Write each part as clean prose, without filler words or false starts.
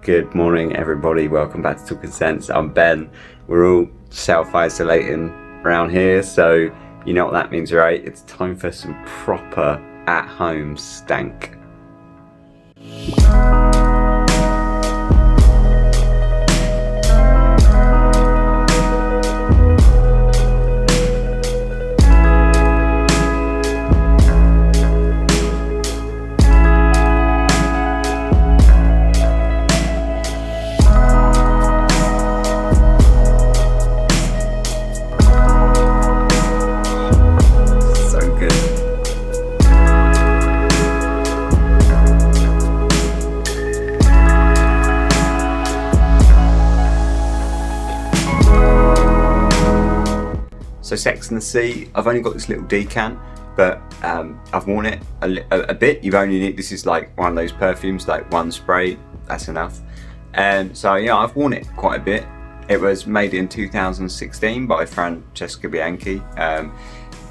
Good morning, everybody. Welcome back to Talking Sense. I'm Ben. We're all self-isolating around here, so you know what that means, right? It's time for some proper at-home stank. So Sex and the Sea, I've only got this little decan, but I've worn it a bit. You only need, this is like one of those perfumes, like one spray, that's enough. So yeah, I've worn it quite a bit. It was made in 2016 by Francesca Bianchi.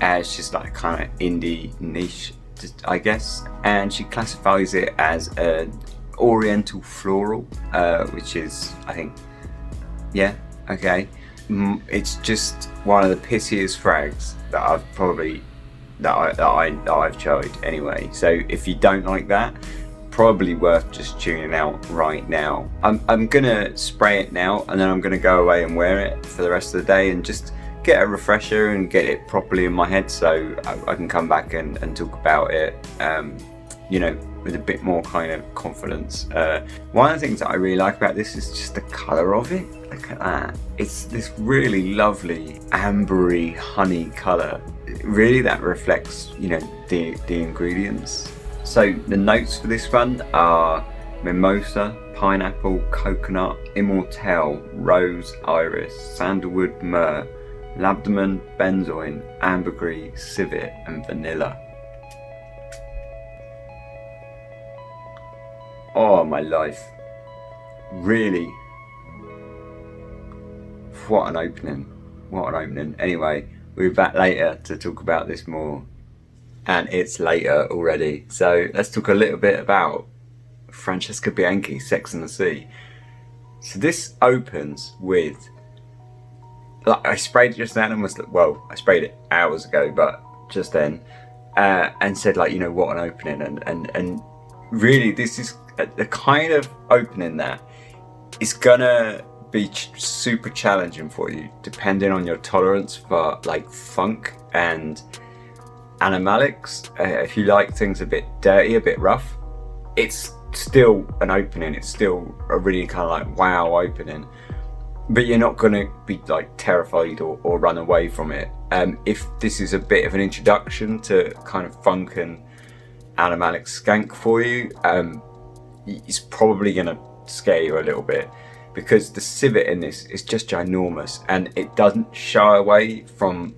It's just like kind of indie niche, I guess. And she classifies it as an oriental floral, which is, I think, yeah, okay. It's just one of the pissiest frags that I've tried anyway. So if you don't like that, probably worth just tuning out right now. I'm gonna spray it now, and then I'm gonna go away and wear it for the rest of the day and just get a refresher and get it properly in my head, so I can come back and talk about it, you know, with a bit more kind of confidence. One of the things that I really like about this is just the colour of it. Look at that. It's this really lovely ambery honey colour. Really, that reflects, you know, the ingredients. So the notes for this one are mimosa, pineapple, coconut, immortelle, rose, iris, sandalwood, myrrh, labdaman, benzoin, ambergris, civet and vanilla. Oh my life, really, what an opening. Anyway, we'll be back later to talk about this more, and it's later already, so let's talk a little bit about Francesca Bianchi, Sex and the Sea. So this opens with, like, I sprayed it just then and was like, well, I sprayed it hours ago, but just then, and said, like, you know, what an opening, and really this is the kind of opening that is gonna be super challenging for you, depending on your tolerance for like funk and animalics. If you like things a bit dirty, a bit rough, it's still an opening. It's still a really kind of like wow opening, but you're not gonna be like terrified or run away from it. If this is a bit of an introduction to kind of funk and animalic skank for you, it's probably gonna scare you a little bit, because the civet in this is just ginormous, and it doesn't shy away from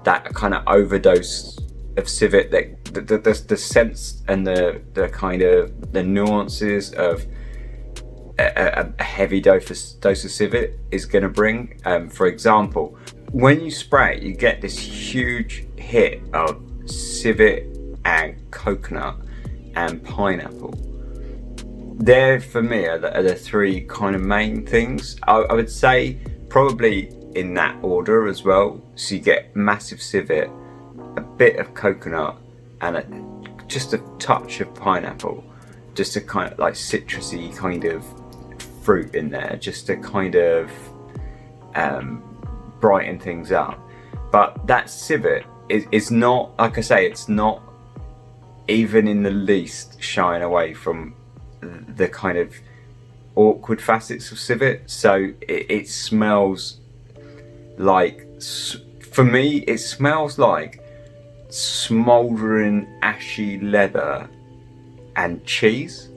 that kind of overdose of civet, that the sense and the kind of the nuances of a heavy dose of civet is going to bring. For example, when you spray it, you get this huge hit of civet and coconut and pineapple. There for me are the three kind of main things. I would say probably in that order as well. So you get massive civet, a bit of coconut, and just a touch of pineapple, just a kind of like citrusy kind of fruit in there, just to kind of brighten things up. But that civet is not, like I say, it's not even in the least shying away from the kind of awkward facets of civet. So it smells like, for me, it smells like smouldering ashy leather and cheese.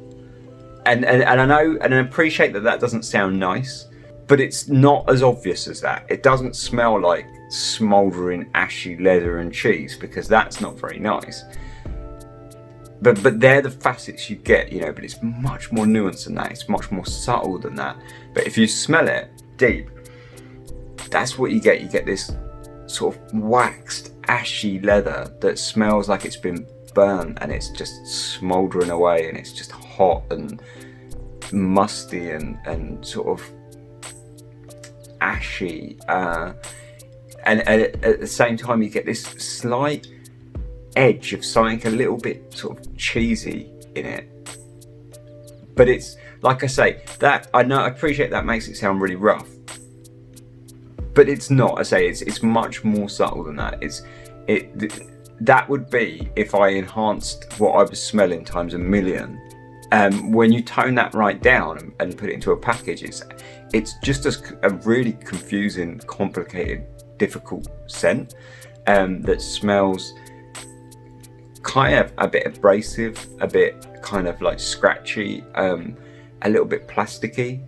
And I know and I appreciate that doesn't sound nice, but it's not as obvious as that. It doesn't smell like smouldering ashy leather and cheese, because that's not very nice. But they're the facets you get, you know, but it's much more nuanced than that. It's much more subtle than that. But if you smell it deep, that's what you get. You get this sort of waxed, ashy leather that smells like it's been burnt, and it's just smouldering away, and it's just hot, and musty and sort of ashy, and at the same time you get this slight edge of something a little bit sort of cheesy in it. But it's, like I say, that I appreciate that makes it sound really rough, but it's not. I say it's much more subtle than that. That would be if I enhanced what I was smelling times a million. When you tone that right down and put it into a package, it's just a really confusing, complicated, difficult scent that smells kind of a bit abrasive, a bit kind of like scratchy, a little bit plasticky,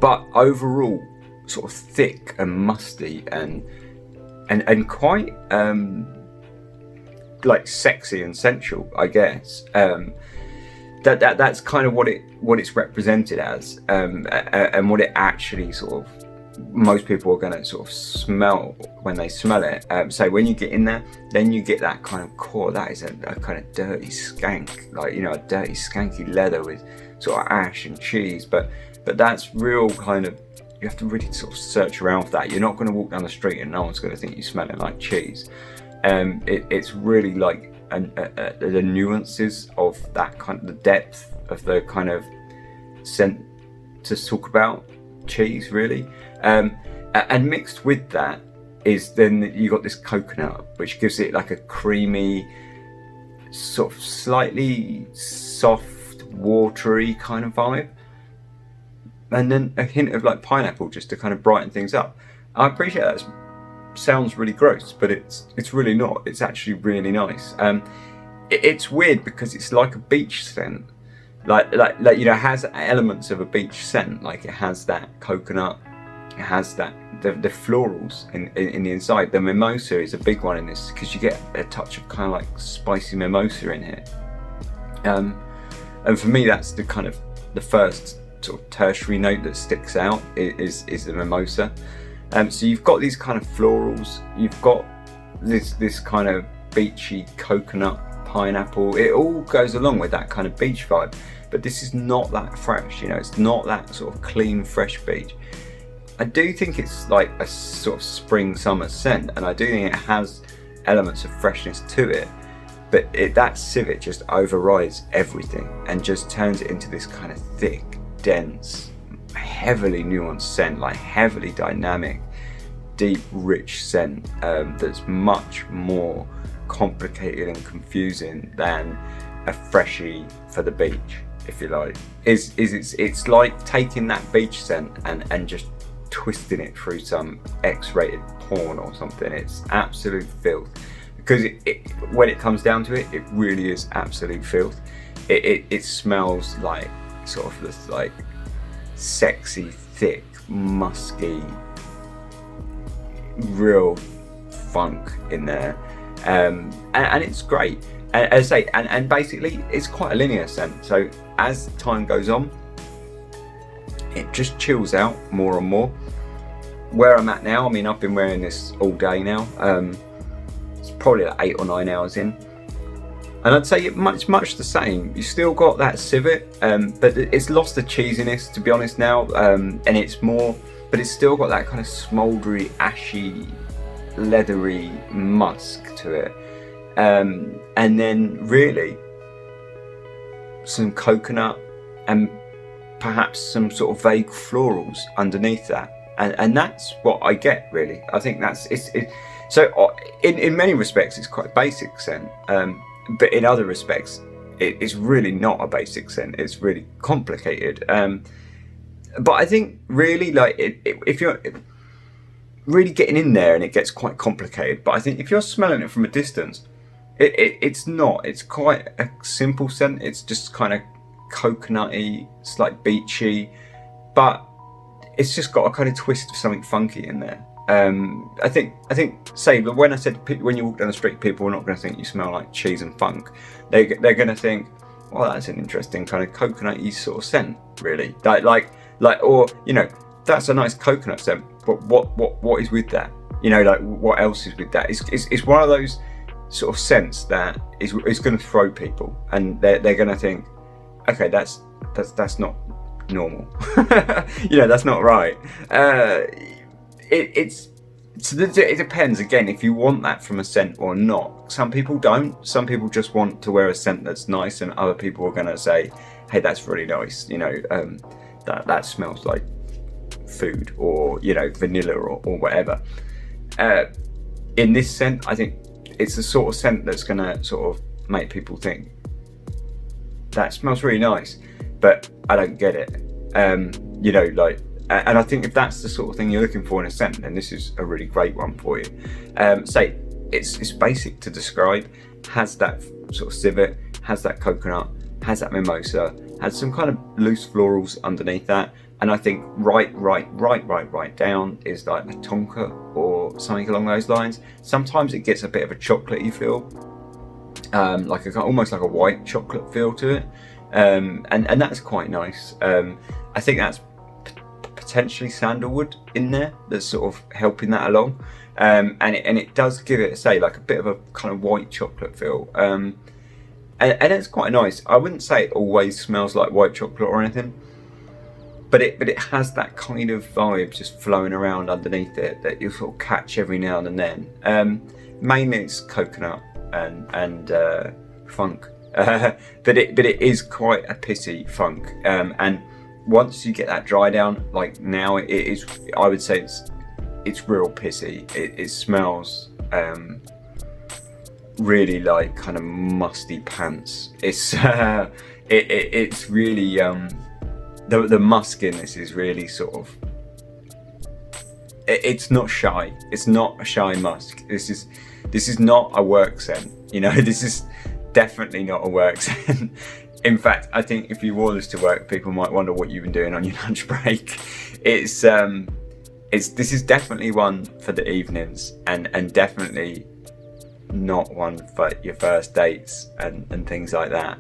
but overall sort of thick and musty and quite like sexy and sensual, I guess. That's kind of what it's represented as, and what it actually sort of, most people are going to sort of smell when they smell it. So when you get in there, then you get that kind of core. That is a kind of dirty skank, like, you know, a dirty skanky leather with sort of ash and cheese. But that's real kind of, you have to really sort of search around for that. You're not going to walk down the street and no one's going to think you're smelling like cheese. It's really like the nuances of that kind of, the depth of the kind of scent to talk about cheese, really. And mixed with that is then you got this coconut, which gives it like a creamy, sort of slightly soft, watery kind of vibe, and then a hint of like pineapple just to kind of brighten things up. I appreciate that. Sounds really gross, but it's really not. It's actually really nice. It's weird because it's like a beach scent, like you know, it has elements of a beach scent. Like it has that coconut, it has that the florals in the inside. The mimosa is a big one in this because you get a touch of kind of like spicy mimosa in here. And for me, that's the kind of the first sort of tertiary note that sticks out is the mimosa. So you've got these kind of florals, you've got this kind of beachy coconut, pineapple. It all goes along with that kind of beach vibe, but this is not that fresh, you know, it's not that sort of clean, fresh beach. I do think it's like a sort of spring summer scent, and I do think it has elements of freshness to it, but that civet just overrides everything and just turns it into this kind of thick, dense, heavily nuanced scent, like heavily dynamic, deep, rich scent, that's much more complicated and confusing than a freshie for the beach, if you like. It's like taking that beach scent and just twisting it through some X-rated porn or something. It's absolute filth, because when it comes down to it, it really is absolute filth. It smells like sort of this like sexy, thick, musky, real funk in there, and it's great. And as I say, and basically it's quite a linear scent. So as time goes on, it just chills out more and more. Where I'm at now, I mean, I've been wearing this all day now. It's probably like 8 or 9 hours in, and I'd say much the same. You still got that civet, but it's lost the cheesiness, to be honest now, and it's more, but it's still got that kind of smouldery, ashy, leathery musk to it, and then really some coconut and perhaps some sort of vague florals underneath that, and that's what I get, really. I think that's it. So in many respects it's quite a basic scent, but in other respects it's really not a basic scent. It's really complicated, but I think really, like, if you're really getting in there, and it gets quite complicated, but I think if you're smelling it from a distance, it's not. It's quite a simple scent. It's just kind of coconutty, it's like beachy, but it's just got a kind of twist of something funky in there. I think say, but when I said when you walk down the street, people are not going to think you smell like cheese and funk. They're going to think, well, that's an interesting kind of coconutty sort of scent, really. Like, or, you know, that's a nice coconut scent, but what is with that? You know, like, what else is with that? It's one of those sort of scents that is going to throw people, and they're going to think, okay, that's not normal. You know, that's not right. It depends again if you want that from a scent or not. Some people don't. Some people just want to wear a scent that's nice, and other people are gonna say, "Hey, that's really nice." You know, that smells like food, or you know, vanilla, or whatever. In this scent, I think it's the sort of scent that's gonna sort of make people think that smells really nice, but I don't get it. You know, like. And I think if that's the sort of thing you're looking for in a scent, then this is a really great one for you. Say it's basic to describe, has that sort of civet, has that coconut, has that mimosa, has some kind of loose florals underneath that, and I think right down is like a tonka or something along those lines. Sometimes it gets a bit of a chocolatey feel, like almost like a white chocolate feel to it, and that's quite nice. I think that's potentially sandalwood in there that's sort of helping that along, and it does give it, say, like a bit of a kind of white chocolate feel, and it's quite nice. I wouldn't say it always smells like white chocolate or anything, but it has that kind of vibe just flowing around underneath it that you sort of catch every now and then. Mainly it's coconut and funk, but it is quite a pitty funk, and once you get that dry down, like now, it is, I would say it's real pissy. It smells really like kind of musty pants. It's it's really the musk in this is really sort of, it's not shy. It's not a shy musk. This is not a work scent. You know, this is definitely not a work scent. In fact, I think if you wore this to work, people might wonder what you've been doing on your lunch break. This is definitely one for the evenings, and definitely not one for your first dates and things like that,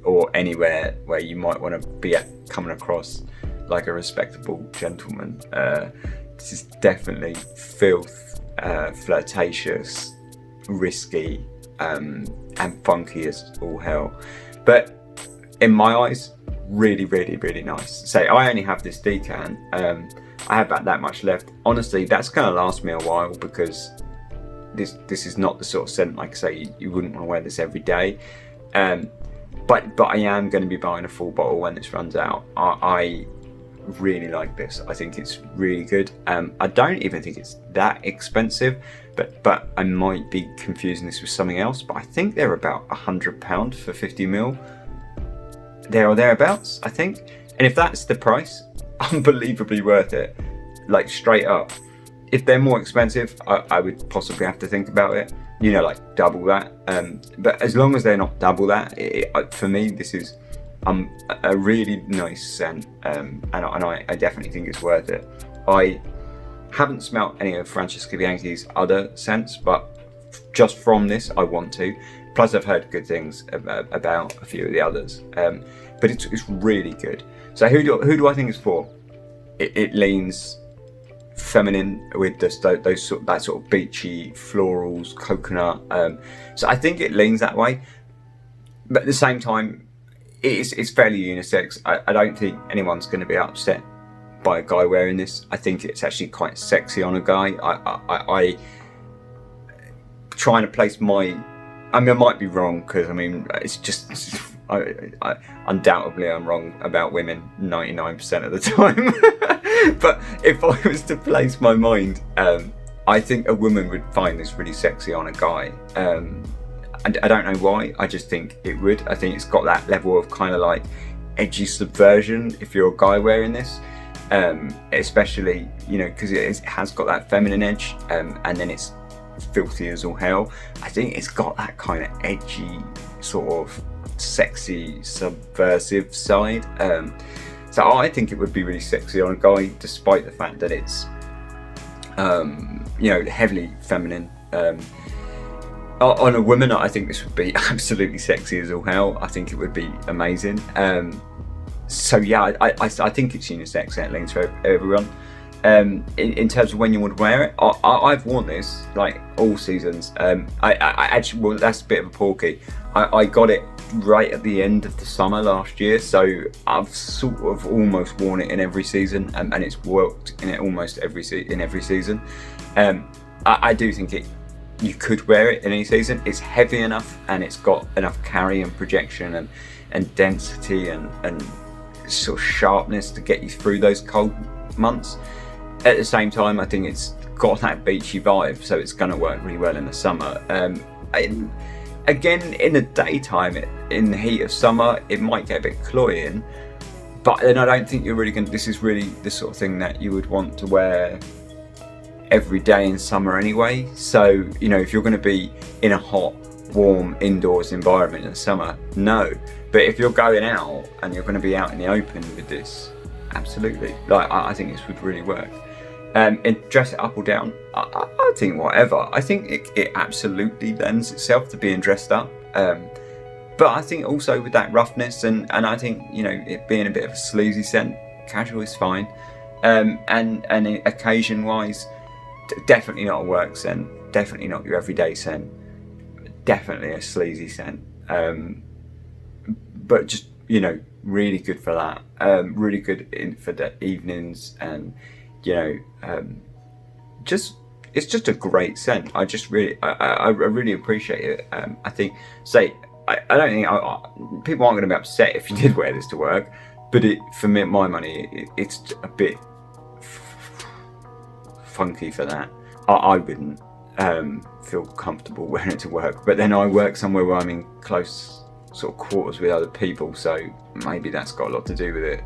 or anywhere where you might want to be coming across like a respectable gentleman. This is definitely filth, flirtatious, risky, and funky as all hell. But in my eyes, really nice. Say, I only have this decan. I have about that much left. Honestly, that's going to last me a while, because this is not the sort of scent, like I say, you wouldn't want to wear this every day. But I am going to be buying a full bottle when this runs out. I really like this. I think it's really good. I don't even think it's that expensive, but I might be confusing this with something else. But I think they're about £100 for 50ml, there or thereabouts, I think. And if that's the price, unbelievably worth it, like straight up. If they're more expensive, I would possibly have to think about it, you know, like double that. But as long as they're not double that, for me, this is a really nice scent, and I definitely think it's worth it. I haven't smelt any of Francesca Bianchi's other scents, but just from this, I want to. Plus, I've heard good things about a few of the others, but it's really good. So who do I think it's for? It leans feminine with that sort of beachy florals, coconut. So I think it leans that way, but at the same time, it's fairly unisex. I don't think anyone's going to be upset by a guy wearing this. I think it's actually quite sexy on a guy. I trying to place my, I mean, I might be wrong, because I mean, I undoubtedly I'm wrong about women 99% of the time. But if I was to place my mind, I think a woman would find this really sexy on a guy. And I don't know why, I just think it would. I think it's got that level of kind of like edgy subversion if you're a guy wearing this, especially, you know, because it has got that feminine edge, and then it's filthy as all hell. I think it's got that kind of edgy, sort of sexy, subversive side. So I think it would be really sexy on a guy, despite the fact that it's, you know, heavily feminine. On a woman, I think this would be absolutely sexy as all hell. I think it would be amazing. So yeah, I think it's unisex and it leans for everyone. In terms of when you would wear it, I've worn this like all seasons. I actually, well, that's a bit of a porky. I got it right at the end of the summer last year, so I've sort of almost worn it in every season, and it's worked in it almost every season. I do think you could wear it in any season. It's heavy enough, and it's got enough carry and projection and density and sort of sharpness to get you through those cold months. At the same time, I think it's got that beachy vibe, so it's going to work really well in the summer. Again, in the daytime, in the heat of summer, it might get a bit cloying, but then I don't think you're really going to, this is really the sort of thing that you would want to wear every day in summer anyway. So, you know, if you're going to be in a hot, warm, indoors environment in the summer, no. But if you're going out and you're going to be out in the open with this, absolutely. Like, I think this would really work. And dress it up or down, I think whatever. I think it absolutely lends itself to being dressed up. But I think also with that roughness and I think, you know, it being a bit of a sleazy scent, casual is fine. And occasion wise, definitely not a work scent, definitely not your everyday scent, definitely a sleazy scent. But just, you know, really good for that. Really good for the evenings, and you know, it's just a great scent. I really appreciate it. I think, I don't think people aren't going to be upset if you did wear this to work, but for me, my money, it's a bit funky for that. I wouldn't feel comfortable wearing it to work, but then I work somewhere where I'm in close sort of quarters with other people, so maybe that's got a lot to do with it.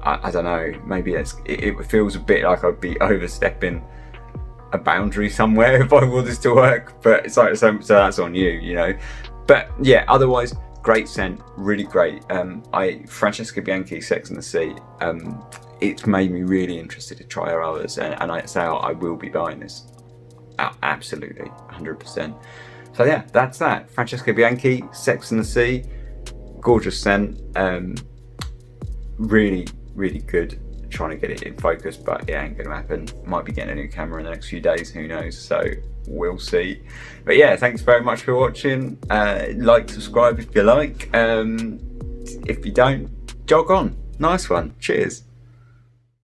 I don't know, maybe it feels a bit like I'd be overstepping a boundary somewhere if I wore this to work, but it's like, so that's on you, you know. But yeah, otherwise, great scent, really great. Francesca Bianchi, Sex and the Sea, it's made me really interested to try her others, and I will be buying this, absolutely, 100%. So yeah, that's that. Francesca Bianchi, Sex and the Sea, gorgeous scent, really good. Trying to get it in focus, but it ain't gonna happen. Might be getting a new camera in the next few days, who knows, so we'll see. But yeah, thanks very much for watching. Like, subscribe if you like. If you don't, jog on. Nice one. Cheers.